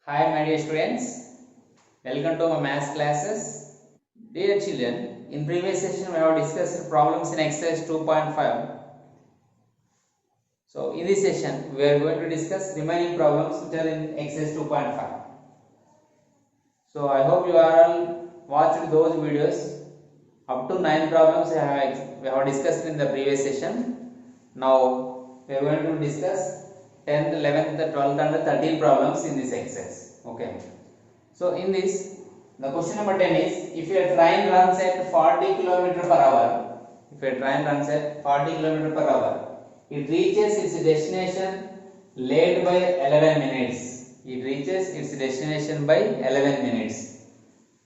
Hi my dear students, welcome to my maths classes. Dear children, in previous session we have discussed problems in exercise 2.5. So in this session we are going to discuss remaining problems which are in exercise 2.5. So I hope you are all watched those videos. Up to 9 problems we have discussed in the previous session. Now we are going to discuss 10th, 11th, 12th and 13 problems in this exercise. Okay. So in this, the question number 10 is, if a train runs at 40 km per hour, it reaches its destination late by 11 minutes. It reaches its destination by 11 minutes.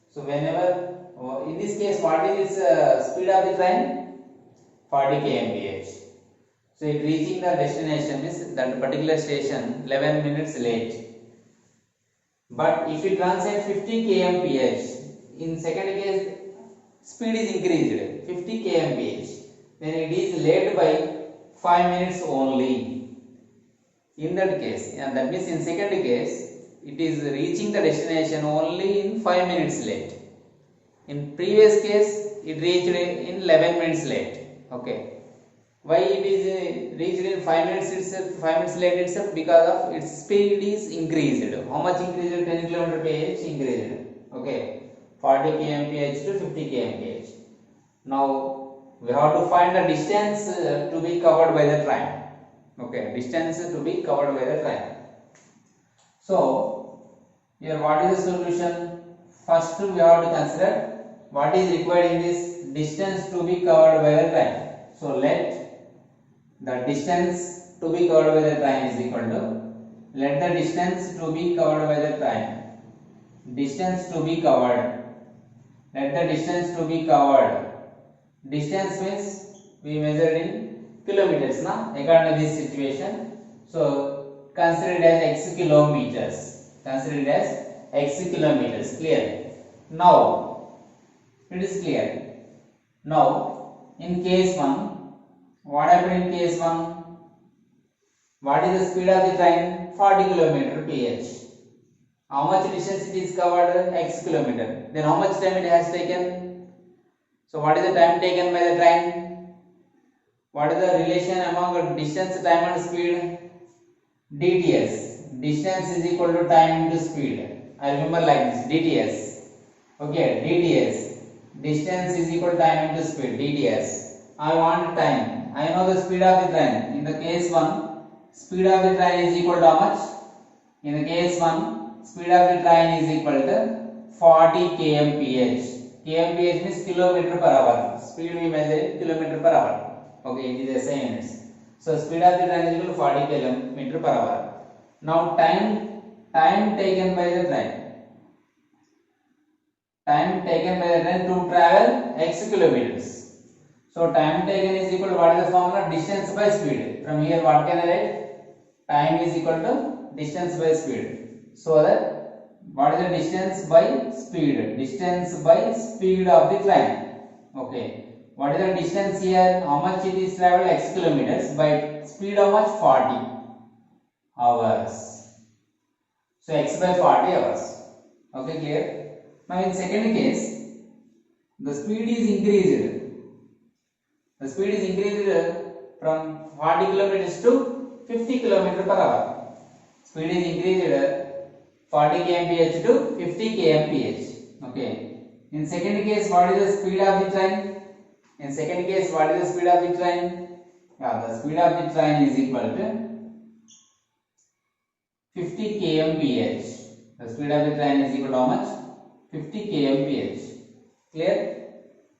So whenever, in this case, what is its speed of the train? 40 kmph. So it reaching the destination is that particular station 11 minutes late. But if it runs at 50 kmph, in second case speed is increased 50 kmph, then it is late by 5 minutes only. In that case, and that means in second case, it is reaching the destination only in 5 minutes late. In previous case, it reached in 11 minutes late. Okay. Why it is reached in 5 minutes itself, 5 minutes late itself? Because of its speed is increased. How much increased? 10 km per h increased. Okay, 40 kmph to 50 kmph. Now we have to find the distance to be covered by the train. Okay, distance to be covered by the train. So here what is the solution? First we have to consider what is required in this distance to be covered by the train. So let the distance to be covered by the train is equal to, let the distance to be covered by the train, distance to be covered, let the distance to be covered, distance means we measured in kilometers now according to this situation. So consider it as x kilometers, clear? Now it is clear. Now in case 1, what happened in case 1? What is the speed of the train? 40 km ph. How much distance it is covered? X kilometer. Then how much time it has taken? So what is the time taken by the train? What is the relation among distance, time and speed? DTS. Distance is equal to time into speed. I remember like this, DTS. Okay, DTS. Distance is equal to time into speed, DTS. I want time. I know the speed of the train. In the case 1, speed of the train is equal to how much? In the case 1, speed of the train is equal to 40 kmph. Kmph means kilometer per hour. Speed we measure in kilometer per hour. Okay, it is the same units. So speed of the train is equal to 40 km per hour. Now time taken by the train. Time taken by the train to travel x kilometers. So time taken is equal to, what is the formula? Distance by speed. From here what can I write? Time is equal to distance by speed. So that what is the distance by speed? Distance by speed of the train. Okay. What is the distance here? How much it is traveled? X kilometers. By speed how much? 40 hours. So x by 40 hours. Okay, clear? Now in second case, the speed is increased. The speed is increased from 40 kilometers to 50 km per hour. Speed is increased 40 kmph to 50 kmph. Okay. In second case, what is the speed of the train? In second case, what is the speed of the train? Yeah, the speed of the train is equal to 50 kmph. The speed of the train is equal to how much? 50 kmph. Clear?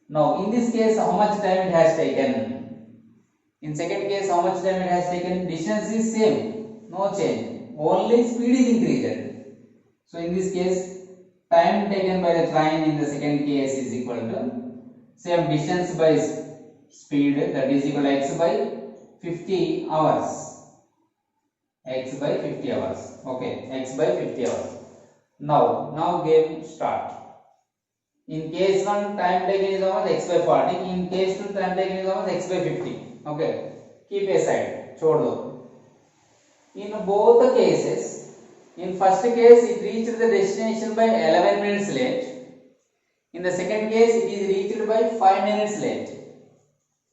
Now in this case, how much time it has taken? In second case, how much time it has taken? Distance is same, no change. Only speed is increased. So in this case, time taken by the train in the second case is equal to same distance by speed, that is equal to x by 50 hours. X by 50 hours. Okay, x by 50 hours. Now game start. In case 1, time taken is how much? X by 40. In case 2, time taken is how much? X by 50. Okay. Keep aside. छोड़ दो. In both the cases, In first case, it reached the destination by 11 minutes late. In the second case, it is reached by 5 minutes late.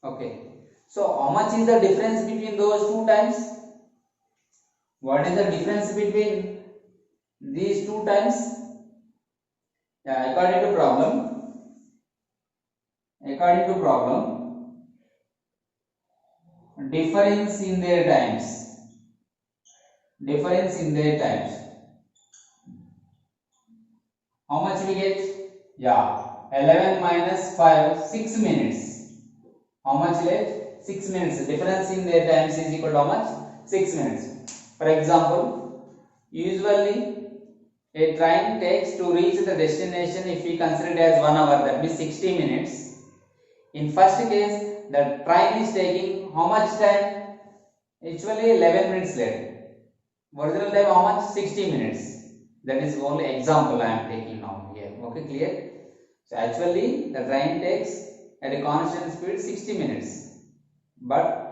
Okay. So, how much is the difference between those two times? What is the difference between these two times? Yeah, according to problem, difference in their times. How much we get? Yeah, 11 minus 5, 6 minutes. How much late? 6 minutes. Difference in their times is equal to how much? 6 minutes. For example, usually a train takes to reach the destination, if we consider it as 1 hour, that means 60 minutes. In first case, the train is taking how much time? Actually 11 minutes late. Original time how much? 60 minutes. That is only example I am taking now here. Okay, clear? So actually the train takes at a constant speed 60 minutes, but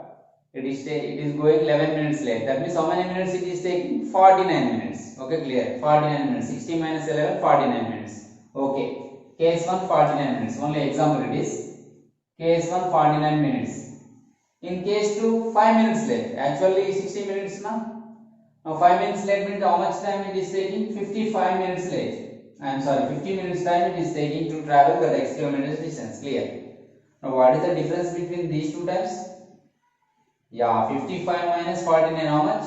it is going 11 minutes late. That means how many minutes it is taking? 49 minutes. Okay, clear? 49 minutes. 60 minus 11, 49 minutes. Okay. Case 1, 49 minutes. Only example it is. Case 1, 49 minutes. In case 2, 5 minutes late. Actually 60 minutes now. Now 5 minutes late means how much time it is taking? 55 minutes late. I am sorry, 50 minutes time it is taking to travel the X kilometers distance. Clear? Now what is the difference between these two times? Yeah, 55 minus 49, how much?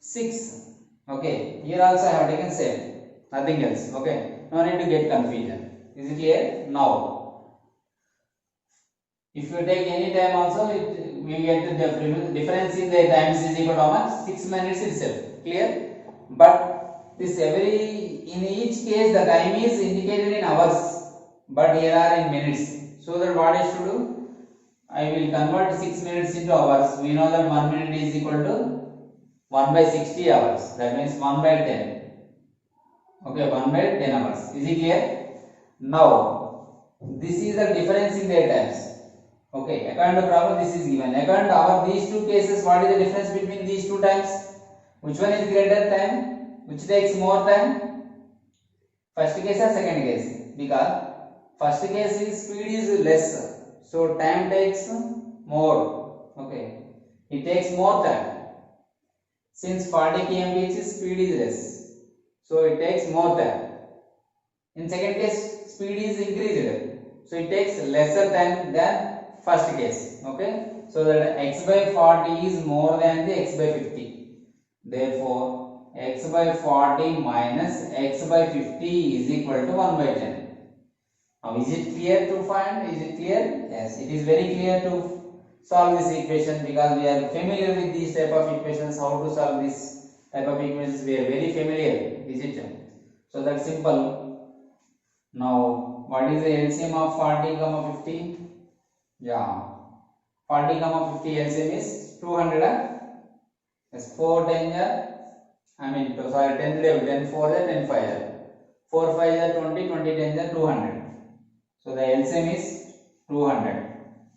6. Okay, here also I have taken same. Nothing else. Okay, no need to get confusion. Is it clear? Now, if you take any time also, we get the difference in the times is equal to how much? 6 minutes itself. Clear? But this in each case the time is indicated in hours, but here are in minutes. So that what I should do? I will convert 6 minutes into hours. We know that 1 minute is equal to 1 by 60 hours. That means 1 by 10. Okay, 1 by 10 hours. Is it clear? Now, this is the difference in their times. Okay, according to problem, this is given. According to these two cases, what is the difference between these two times? Which one is greater time? Which takes more time? First case or second case? Because first case is speed is less, so time takes more. Okay, it takes more time. Since 40 km/h speed is less, so it takes more time. In second case, speed is increased, so it takes lesser time than first case. Okay, so that x by 40 is more than the x by 50. Therefore, x by 40 minus x by 50 is equal to 1 by 10. Now, is it clear to find? Is it clear? Yes, it is very clear to solve this equation, because we are familiar with these type of equations. How to solve this type of equations we are very familiar. Is it? So that's simple. Now, what is the LCM of 40 comma 50? Yeah, 40 comma 50 LCM is 200. Yes, 4 10 sorry, 10 10 4 10 5 4 5 20, 20 10 200. So the LCM is 200.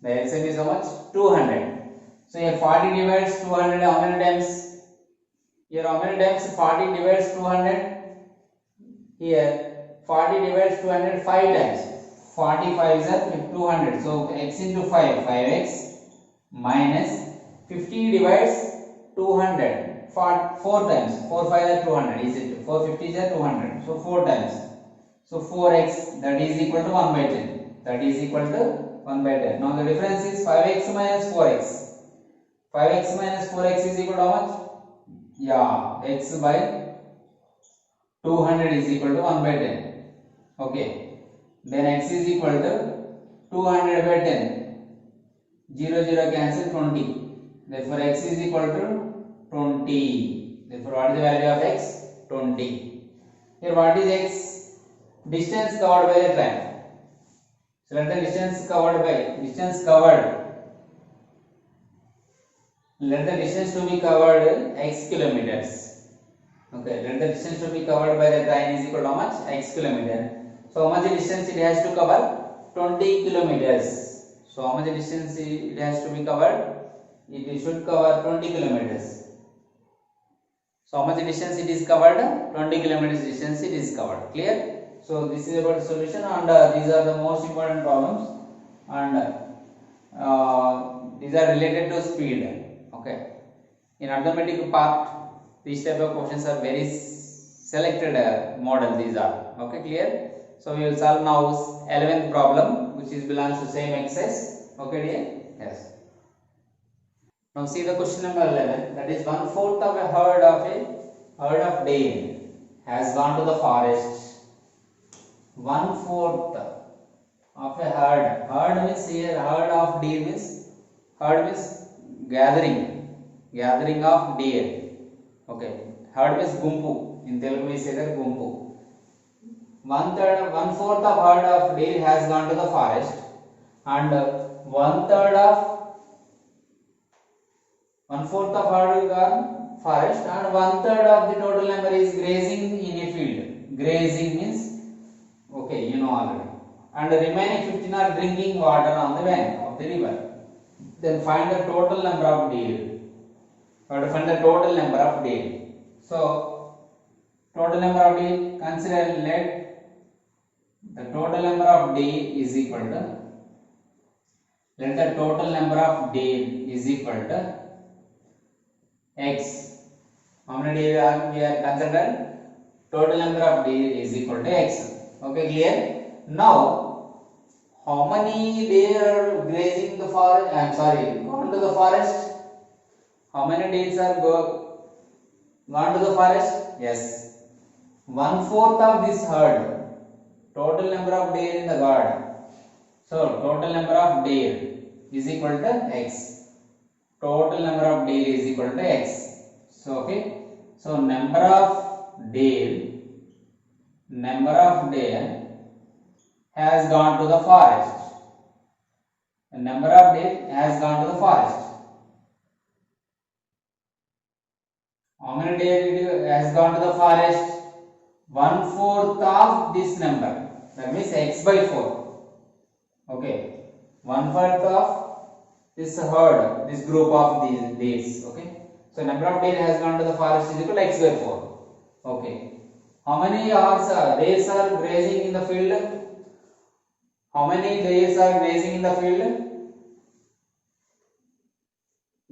The LCM is how much? 200. So here 40 divides 200 how many times? Here how many times 40 divides 200? Here 40 divides 200 5 times. 45 is 200. So x into 5, 5x minus 50 divides 200. 4 times. 4 5 is 200. Is it? 450 is 200. So 4 times. So 4x, that is equal to 1 by 10. That is equal to 1 by 10. Now the difference is 5x minus 4x. 5x minus 4x is equal to how much? Yeah, x by 200 is equal to 1 by 10. Okay. Then x is equal to 200 by 10. 0 0 cancel, 20. Therefore x is equal to 20. Therefore what is the value of x? 20. Here what is x? Distance covered by the train. So let the distance covered let the distance to be covered x kilometers. Okay, let the distance to be covered by the train is equal to how much? X kilometer. So how much distance it has to cover? 20 kilometers. So how much distance it has to be covered? It should cover 20 kilometers. So how much distance it is covered? 20 kilometers distance it is covered. Clear? So this is about solution, and these are the most important problems, and these are related to speed. Okay. In arithmetic part, these type of questions are very selected model. These are okay. Clear? So we will solve now 11th problem, which is belongs to same exercise. Okay, dear? Yes. Now see the question number 11. That is 1/4 of a herd of deer has gone to the forest. 1/4 of a herd. Herd means here herd of deer means gathering of deer. Okay. Herd means gumpu. In Telugu we say that gumpu. 1/4 of herd of deer has gone to the forest, and 1/3 of 1/4 of herd gone forest, and 1/3 of the total number is grazing in a field. Grazing means okay, you know already. And the remaining 15 are drinking water on the bank of the river. Then find the total number of deer. Or find the total number of deer. So total number of deer, consider let the total number of deer is equal to, let the total number of deer is equal to x. How many deer are we are considered? Total number of deer is equal to x. Okay, clear? Now how many deer are grazing the forest? I am sorry, gone to the forest. How many deer are gone to the forest? Yes, 1/4 of this herd. Total number of deer in the herd. So total number of deer is equal to x. Total number of deer is equal to x. So okay. So number of deer has gone to the forest. The number of deer has gone to the forest. How many deer has gone to the forest? 1/4 of this number. That means x by 4. Okay. 1/4 of this herd, this group of these deers. Okay. So number of deer has gone to the forest is equal to x by 4. Okay. How many deers are grazing in the field? How many deers are grazing in the field?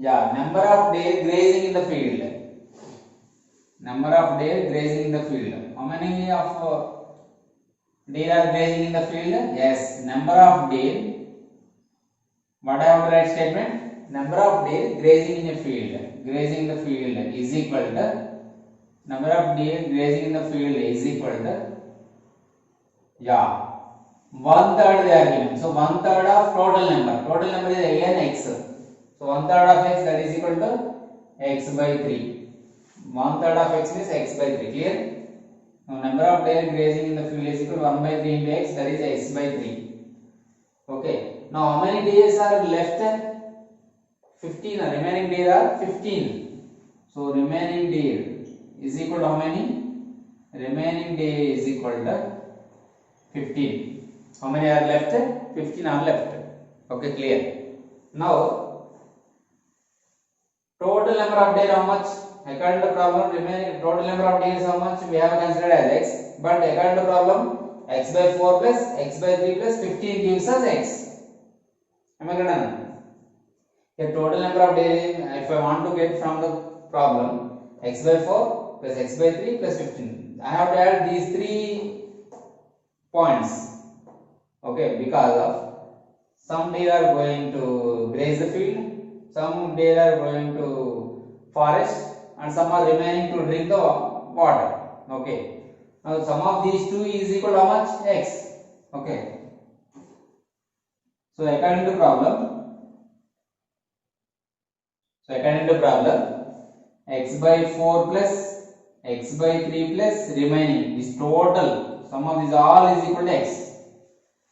Yeah, number of deer grazing in the field. Number of deer grazing in the field. How many of deer are grazing in the field? Yes, number of deer. What I have to write statement? Number of deer grazing in a field. Grazing in the field is equal to number of deer grazing in the field is equal to, yeah, 1/3 they are given. So 1/3 of total number. Total number is again x. So 1/3 of x, that is equal to x by 3. 1/3 of x means x by 3. Clear? Now number of deer grazing in the field is equal to 1 by 3 into x, that is x by 3. Okay. Now how many deers are left? 15. Remaining deer are 15. So remaining deer is equal to how many? Remaining deer is equal to 15. How many are left? 15 are left. Okay, clear. Now total number of deer how much? According to problem, remaining total number of deer is how much? We have considered as x. But according to problem, x by 4 plus x by 3 plus 15 gives us x. Am I correct? Here total number of deer, if I want to get from the problem, x by 4 plus x by 3 plus 15. I have to add these 3 points. Okay, because of some deer are going to graze the field, some deer are going to forest, and some are remaining to drink the water. Okay. Now sum of these two is equal to how much? X. Okay. So according to problem, x by 4 plus x by 3 plus remaining, this total sum of these all is equal to x.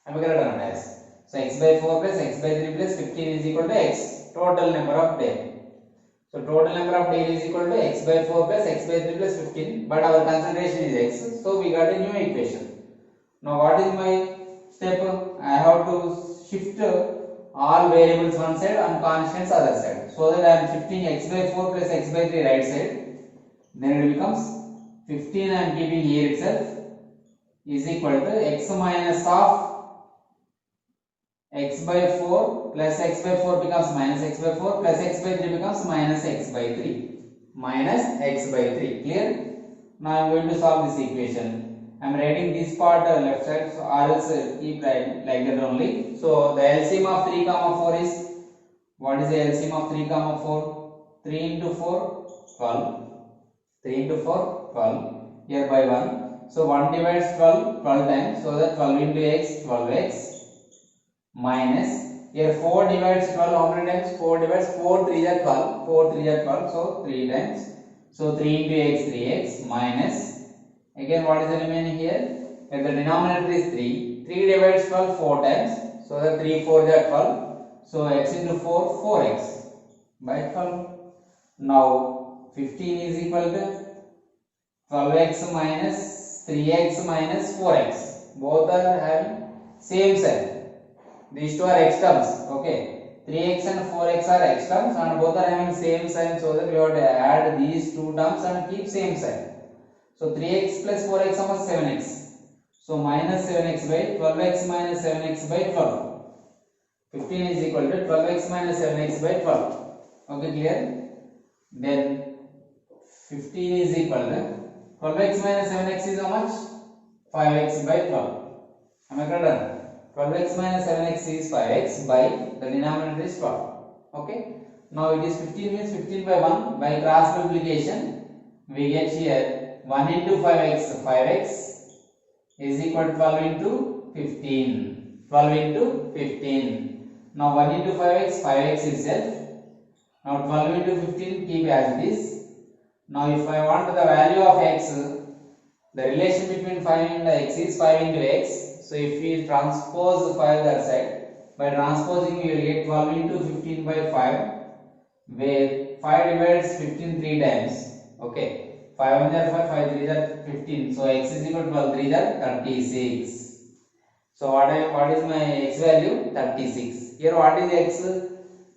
Am I correct or not? Yes. So x by 4 plus x by 3 plus 15 is equal to x. Total number of deer. So total number of deer is equal to x by 4 plus x by 3 plus 15. But our concentration is x. So we got a new equation. Now what is my step? I have to shift all variables one side and constants other side. So that I am shifting x by 4 plus x by 3 right side then it becomes 15 I am keeping here itself is equal to x minus of x by 4 plus x by 4 becomes minus x by 4 plus x by 3 becomes minus x by 3. Minus x by 3. Clear? Now I am going to solve this equation. I am writing this part left side, so or else keep writing like that only. So the LCM of 3 comma 4 is, what is the LCM of 3 comma 4? 3 into 4 12. 3 into 4 12. Here by 1. So 1 divides 12 12 times. So that 12 into x 12x minus, here 4 divides 12 how many times? 4 divides 4 3 are 12. 4 3 are 12. So 3 times. So 3 into x 3x minus, again what is the remaining here? If the denominator is 3, 3 divides 12 4 times. So the 3 4 are 12. So x into 4 4x by 12. Now 15 is equal to 12x minus 3x minus 4x. Both are having same sign. These two are x terms. Okay, 3x and 4x are x terms and both are having same sign, so that we have to add these two terms and keep same sign. So 3x plus 4x how much? 7x. So minus 7x by 12x minus 7x by 12. 15 is equal to 12x minus 7x by 12. Okay, clear? Then 15 is equal to 12x minus 7x is how much? 5x by 12. Am I correct? 12x minus 7x is 5x by the denominator is 12. Okay. Now it is 15 means 15 by 1 by cross multiplication we get here 1 into 5x 5x is equal to 12 into 15. 12 into 15. Now 1 into 5x 5x itself. Now 12 into 15 keep as it is. Now if I want the value of x, the relation between 5 and x is 5 into x. So if we transpose 5 that side, by transposing we will get 12 into 15 by 5, where 5 divides 15 3 times. Okay, 5 1 are 5, 5 3 are 15. So x is equal to 12 3 are 36. So what is my x value? 36. Here what is x?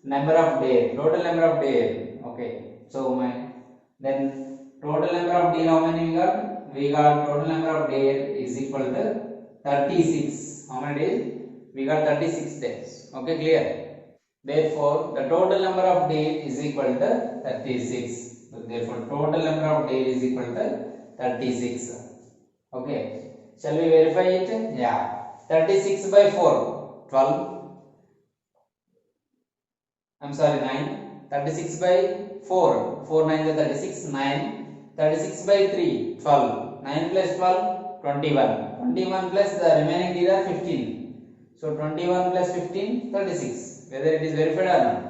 Number of days, total number of days. Okay, so my then total number of days how many we got? We got total number of days is equal to 36. How many days? We got 36 days. Okay, clear? Therefore, the total number of days is equal to 36. So, therefore, total number of days is equal to 36. Okay. Shall we verify it? Yeah. 36 by 4, 12. I'm sorry, 9. 36 by 4, 4 9 is 36, 9. 36 by 3, 12. 9 plus 12, 21. 21 plus the remaining days are 15. So 21 plus 15, 36. Whether it is verified or not.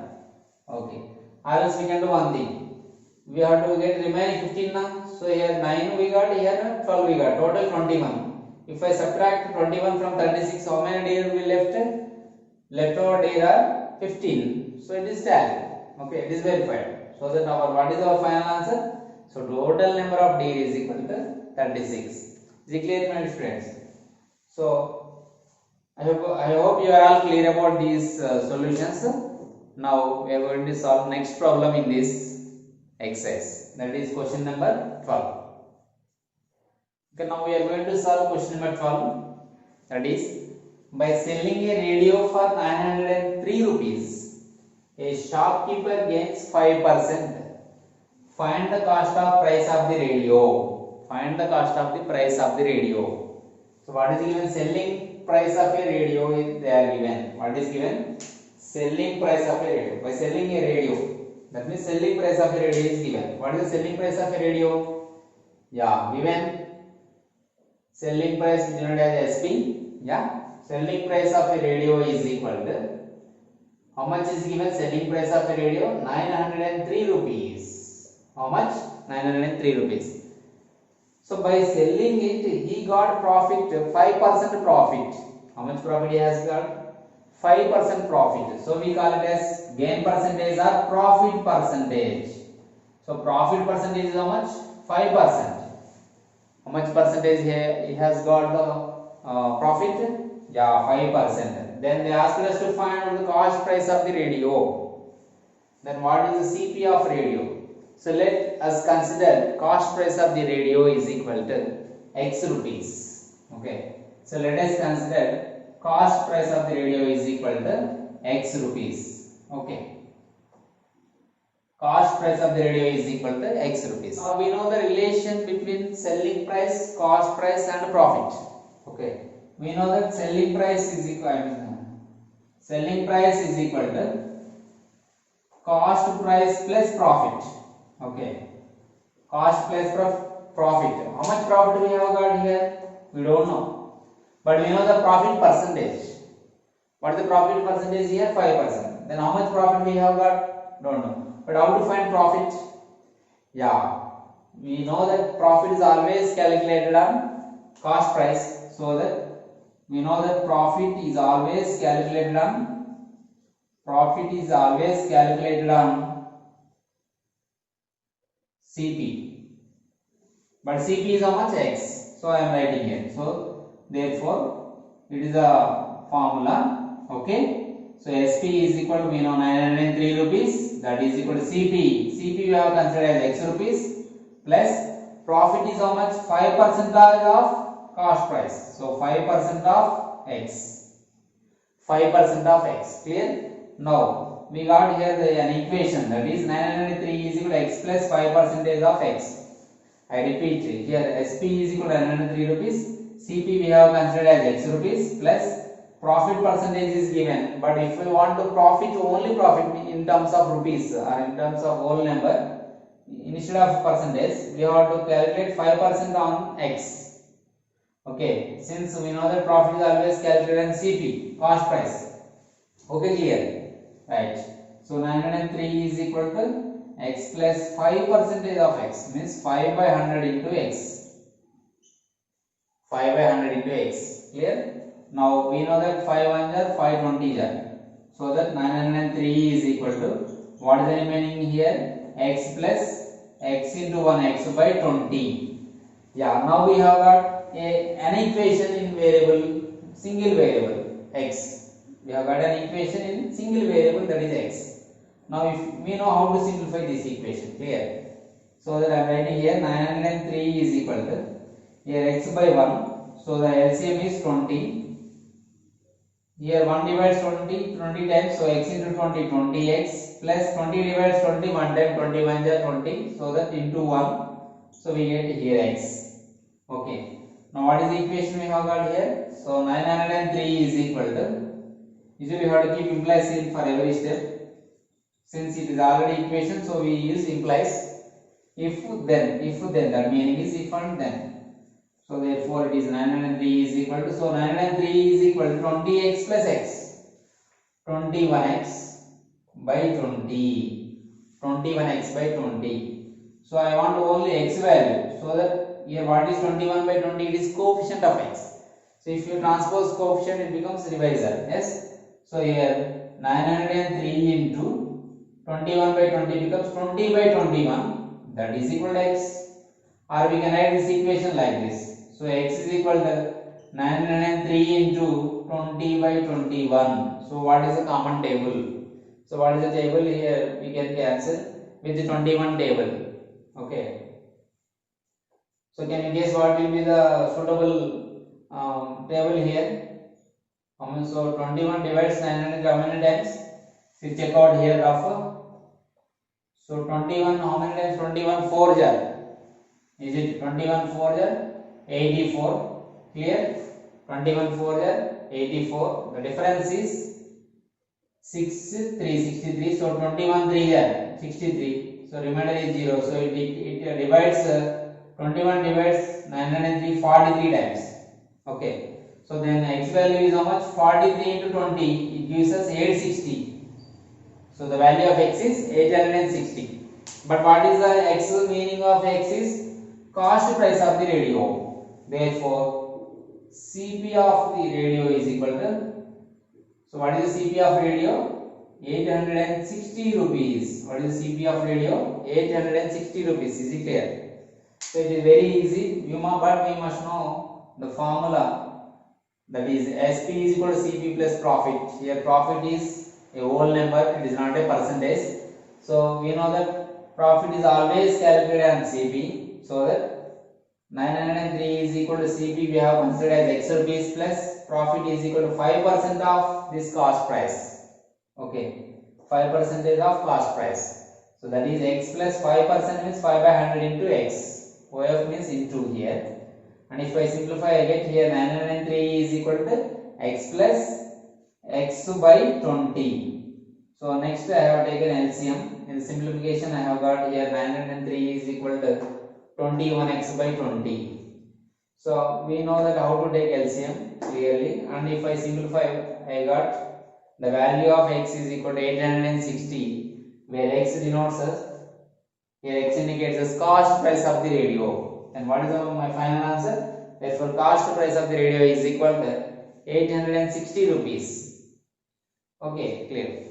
Okay. Or else we can do one thing. We have to get remaining 15 now. So here 9 we got, here 12 we got. Total 21. If I subtract 21 from 36, how many days will be left? Leftover days are 15. So it is tallied. Okay, it is verified. So that our what is our final answer? So total number of days is equal to 36. Is it clear, my friends? So I hope you are all clear about these solutions. Now we are going to solve next problem in this exercise. That is question number 12. Okay, now we are going to solve question number 12. That is, by selling a radio for 903 rupees, a shopkeeper gains 5%. Find the cost of price of the radio. Find the cost of the price of the radio. So what is given? Selling price of a radio is they are given. What is given? Selling price of a radio. By selling a radio, that means selling price of a radio is given. What is the selling price of a radio? Yeah, given. Selling price is denoted as SP. Yeah, selling price of a radio is equal to, how much is given? Selling price of a radio 903 rupees. How much? 903 rupees. So by selling it, he got profit, 5% profit. How much profit he has got? 5% profit. So we call it as gain percentage or profit percentage. So profit percentage is how much? 5%. How much percentage he has got the profit? Yeah, 5%. Then they asked us to find out the cost price of the radio. Then what is the CP of radio? So let us consider cost price of the radio is equal to X rupees. Okay. So let us consider cost price of the radio is equal to X rupees. Okay. Cost price of the radio is equal to X rupees. Now we know the relation between selling price, cost price and profit. Okay. We know that selling price is equal to cost price plus profit. Okay. Cost plus profit. How much profit we have got here? We don't know. But we know the profit percentage. What is the profit percentage here? 5%. Then how much profit we have got? Don't know. But how to find profit? Yeah. We know that profit is always calculated on cost price. So that we know that profit is always calculated on CP. But CP is how much? X. So I am writing here. So therefore it is a formula. Okay. So SP is equal to, we know, 903 rupees. That is equal to CP. CP we have considered as X rupees plus profit is how much? 5% of cost price. So 5% of X. 5% of X. Clear? Now we got here an equation, that is 903 is equal to X plus 5% of X. I repeat here, SP is equal to 903 rupees. CP we have considered as X rupees plus profit percentage is given. But if we want to profit, only profit in terms of rupees or in terms of whole number, instead of percentage, we have to calculate 5% on X. Okay, since we know that profit is always calculated on CP, cost price. Okay, clear? Right. So 903 is equal to X plus 5% of X, means 5 by 100 into X. 5 by 100 into X. Clear? Now we know that 5 1 are 5 20 are. So that 903 is equal to, what is the remaining here? X plus X into 1 X by 20. Yeah, now we have got an equation in variable, single variable X. We have got an equation in single variable, that is X. Now if we know how to simplify this equation, clear? So that I am writing here 903 is equal to, here X by 1. So the LCM is 20. Here 1 divides 20 times, so X into 20, 20X plus 20 divides 20 1 time, 21 is 20. So that into 1. So we get here X. Okay. Now what is the equation we have got here? So 903 is equal to, usually we have to keep implies in for every step. Since it is already equation, so we use implies. If then, that meaning is if and then. So therefore it is 903 is equal to, so 903 is equal to 20x plus x. 21x by 20. 21x by 20. So I want only x value. So that here what is 21 by 20? It is coefficient of x. So if you transpose coefficient, it becomes divisor. Yes. So here 903 into 21 by 20 becomes 20 by 21. That is equal to x. Or we can write this equation like this. So x is equal to 903 into 20 by 21. So what is the common table? So what is the table here? We can cancel with the 21 table. Okay. So can you guess what will be the suitable table here? So 21 divides 900 how many times? So check out here of. So 21 how many times? 21 4 jar. Is it 21 4 jar? 84. Clear? 21 4 jar 84. The difference is 63. So 21 3 jar 63. So remainder is 0. So it divides 21 divides 903 43 times. Okay. So then x value is how much? 43 into 20. It gives us 860. So the value of x is 860. But what is the x meaning of x is cost price of the radio. Therefore, CP of the radio is equal to, so what is the CP of radio? 860 rupees. What is the CP of radio? 860 rupees. Is it clear? So it is very easy. But we must know the formula, that is SP is equal to CP plus profit. Here profit is a whole number, it is not a percentage. So we know that profit is always calculated on CP, so that 903 is equal to CP we have considered as X rupees plus profit is equal to 5% of this cost price. Okay, 5% of cost price. So that is X plus 5% means 5 by 100 into X. OF means into here. And if I simplify, I get here 903 is equal to X plus X by 20. So next I have taken LCM. In simplification I have got here 903 is equal to 21x by 20. So we know that how to take LCM clearly, and if I simplify, I got the value of x is equal to 860, where x denotes us, here x indicates as cost price of the radio. And what is my final answer? Therefore cost price of the radio is equal to 860 rupees. Okay, clear.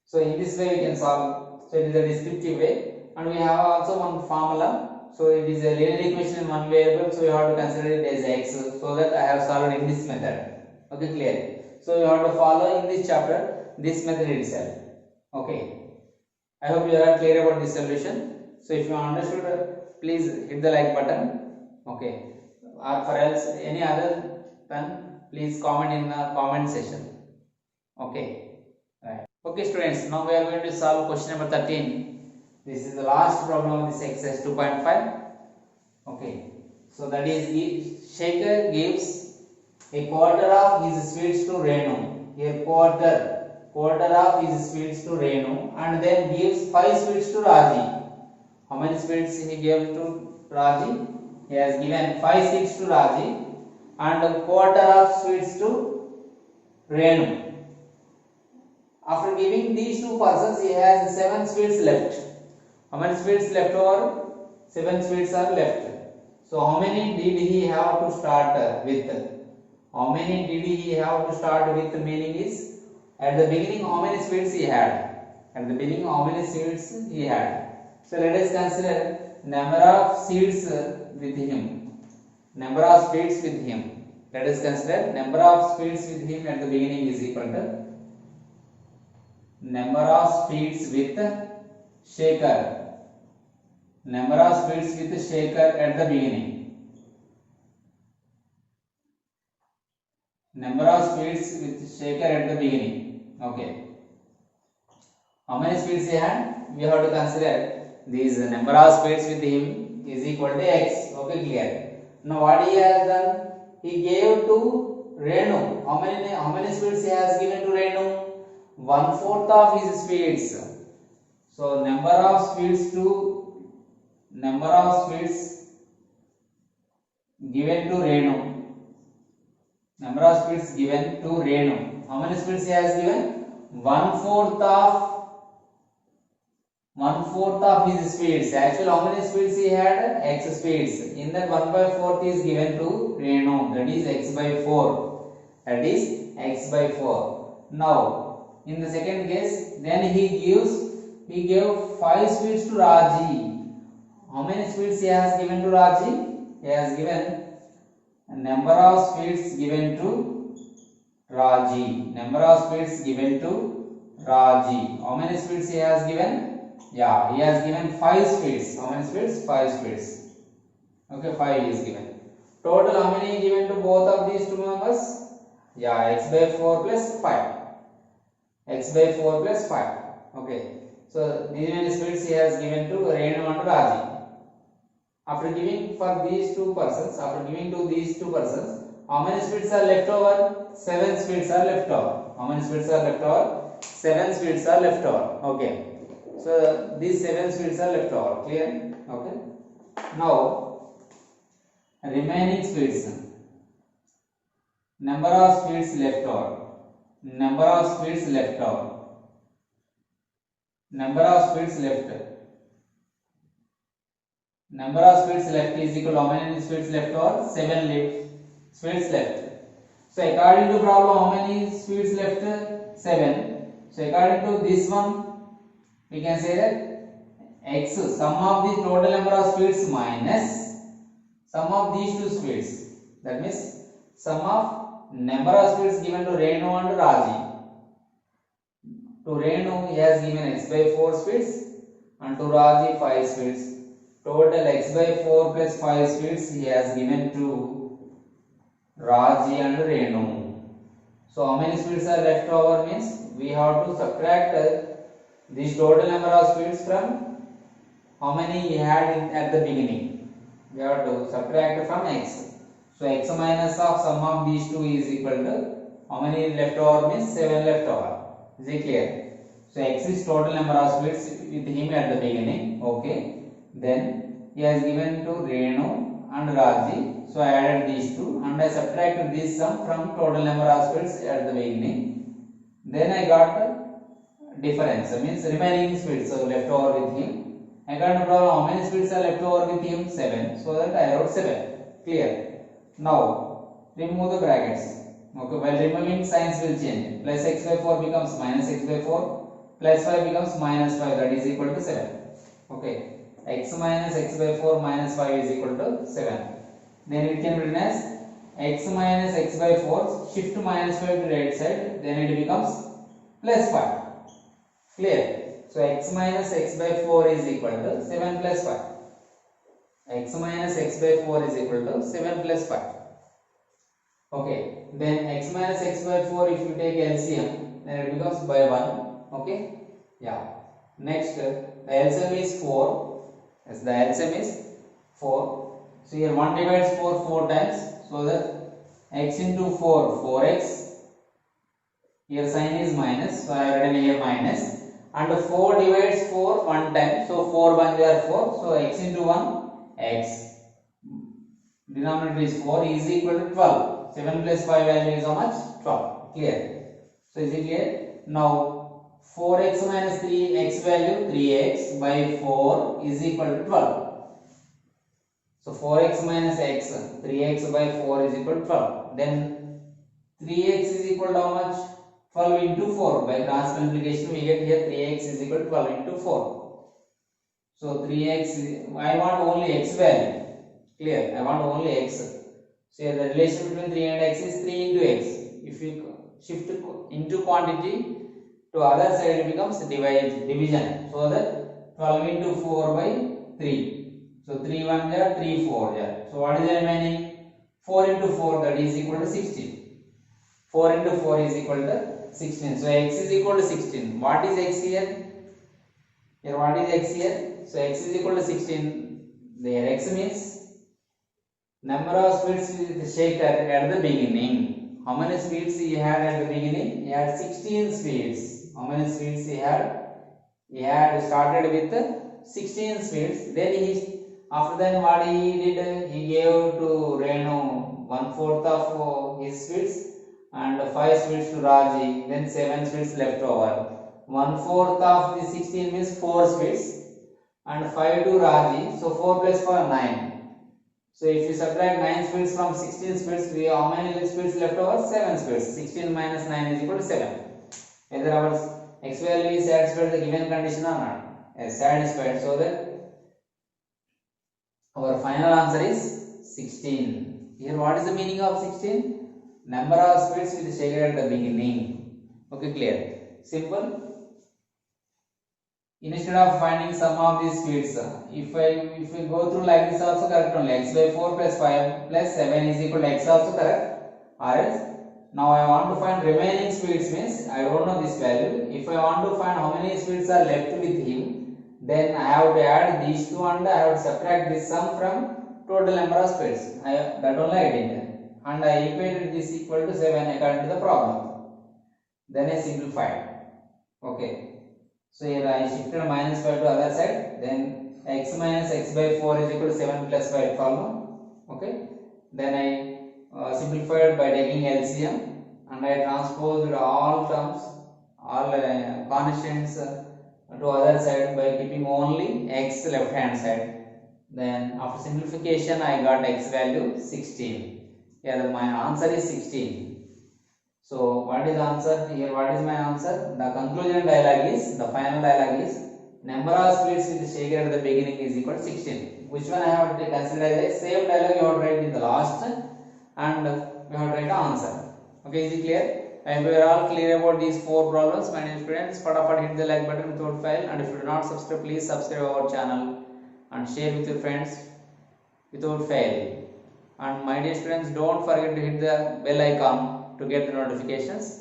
So in this way we can solve. So it is a descriptive way, and we have also one formula. So it is a linear equation in one variable, so you have to consider it as x, so that I have solved in this method. Okay, clear. So you have to follow in this chapter this method itself. Okay, I hope you are clear about this solution. So if you understood, please hit the like button. Okay, or for else any other, then please comment in the comment section. Okay, right. Okay students, now we are going to solve question number 13. This is the last problem of this exercise 2.5. Okay, so that is Shaker gives a quarter of his sweets to Renu. Here quarter of his sweets to Renu, and then gives 5 sweets to Raji. How many sweets he gave to Raji? He has given 5 sweets to Raji and a quarter of sweets to Renu. After giving these two persons, he has 7 sweets left. How many sweets left over? 7 sweets are left. So how many did he have to start with? How many did he have to start with? Meaning is, at the beginning how many sweets he had? At the beginning how many sweets he had? So let us consider number of seeds with him. Number of sweets with him. Let us consider number of sweets with him at the beginning is equal to number of sweets with Shaker. Number of sweets with Shaker at the beginning. Number of sweets with Shaker at the beginning. Okay. How many sweets he had? We have to consider these number of sweets with him is equal to x. Okay, clear. Now what he has done? He gave to Renu. How many sweets he has given to Renu? 1/4 of his sweets. So number of sweets given to Renu. Number of sweets given to Renu. How many sweets he has given? 1/4 of his sweets. Actually, how many sweets he had? X sweets. In that 1/4 is given to Renu. That is x by 4. That is x by 4. Now, in the second case, then he gave 5 sweets to Raji. How many sweets he has given to Raji? He has given a number of sweets given to Raji. Number of sweets given to Raji. How many sweets he has given? Yeah, he has given 5 sweets. How many sweets? 5 sweets. Okay, 5 is given. Total how many given to both of these two members? Yeah, x by 4 plus 5. X by 4 plus 5. Okay. So these many sweets he has given to Renu and Raji. After giving for these two persons, how many sweets are left over? 7 sweets are left over. How many sweets are left over? 7 sweets are left over. Okay. So these 7 sweets are left over. Clear? Okay. Now remaining sweets. Number of sweets left over. Number of sweets left over. Number of sweets left. Number of sweets left is equal to how many sweets left over? 7 sweets left. So according to problem, how many sweets left? 7. So according to this one, we can say that x, sum of the total number of sweets minus sum of these two sweets. That means sum of number of sweets given to Renu and Raji. To Renu he has given x by 4 sweets, and to Raji 5 speeds. Total x by 4 plus 5 speeds he has given to Raji and Renu. So how many speeds are left over means we have to subtract this total number of speeds from how many he had at the beginning. We have to subtract from x. So x minus of sum of these two is equal to how many left over means 7 left over. Is it clear? So x is total number of speeds with him at the beginning. Okay. Then he has given to Renu and Raji. So I added these two and I subtracted this sum from total number of speeds at the beginning. Then I got difference, means remaining speeds so left over with him. I got no problem how many speeds are left over with him, 7. So that I wrote 7. Clear. Now remove the brackets. Okay, while removing signs will change. Plus x by 4 becomes minus x by 4. Plus 5 becomes minus 5, that is equal to 7. Okay. X minus x by 4 minus 5 is equal to 7. Then it can be written as x minus x by 4, shift minus 5 to right side, then it becomes plus 5. Clear? So x minus x by 4 is equal to 7 plus 5. X minus x by 4 is equal to 7 plus 5. Okay. Then x minus x by 4, if you take LCM, then it becomes by 1. Okay. Yeah. Next, the LCM is 4. Yes, the LCM is 4. So here 1 divides 4 4 times. So that x into 4, 4x. Here sign is minus. So I have written here minus. And 4 divides 4 1 time. So 4 1 are 4. So x into 1, x. Denominator is 4 is equal to 12. 7 plus 5 value is how much? 12. Clear? So is it clear? Now 4x minus 3x value 3x by 4 is equal to 12. So 4x minus x, 3x by 4 is equal to 12. Then 3x is equal to how much? 12 into 4. By cross multiplication we get here 3x is equal to 12 into 4. So 3x, I want only x value. Clear? I want only x. So here the relation between 3 and x is 3 into x. If you shift into quantity to other side it becomes division. So that 12 into 4 by 3. So 3 1 there, 3 4 there. So what is the remaining? 4 into 4, that is equal to 16. 4 into 4 is equal to 16. So x is equal to 16. What is x here? Here what is x here? So x is equal to 16. There x means number of speeds with the shaker at the beginning. How many speeds he had at the beginning? He had 16 speeds. How many speeds he had? He had started with 16 speeds. Then after that what he did? He gave to Renu 1/4 of his speeds and 5 speeds to Raji. Then 7 speeds left over. 1/4 of the 16 means 4 speeds and 5 to Raji. So 4 plus 4 9. So if you subtract 9 speeds from 16 speeds, we have how many speeds left over? 7 speeds. 16 minus 9 is equal to 7. Whether our x value is satisfied the given condition or not? Yes, satisfied. So that our final answer is 16. Here what is the meaning of 16? Number of speeds with shaker at the beginning. Okay, clear. Simple. Instead of finding sum of these speeds, if we go through like this also correct only. X by 4 plus 5 plus 7 is equal to x also correct. Or else now I want to find remaining speeds means I don't know this value. If I want to find how many speeds are left with him, then I have to add these two and I have to subtract this sum from total number of speeds. That only I did. And I equated this equal to 7 according to the problem. Then I simplified. Okay. So here I shifted minus 5 to other side. Then x minus x by 4 is equal to 7 plus 5 problem. Okay. Then I simplified by taking LCM and I transposed all terms, all constants to other side by keeping only x left hand side. Then after simplification I got x value 16. Here my answer is 16. So what is the answer? Here what is my answer? The conclusion dialogue is, the final dialogue is, number of speeds with the shaker at the beginning is equal to 16. Which one I have to consider as a same dialogue you have to write in the last and you have to write the answer. Okay, is it clear? And we are all clear about these 4 problems. My dear students, fatapat hit the like button without fail, and if you do not subscribe, please subscribe our channel and share with your friends without fail. And my dear students, don't forget to hit the bell icon to get the notifications.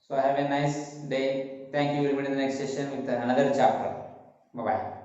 So have a nice day. Thank you. We will meet in the next session with another chapter. Bye bye.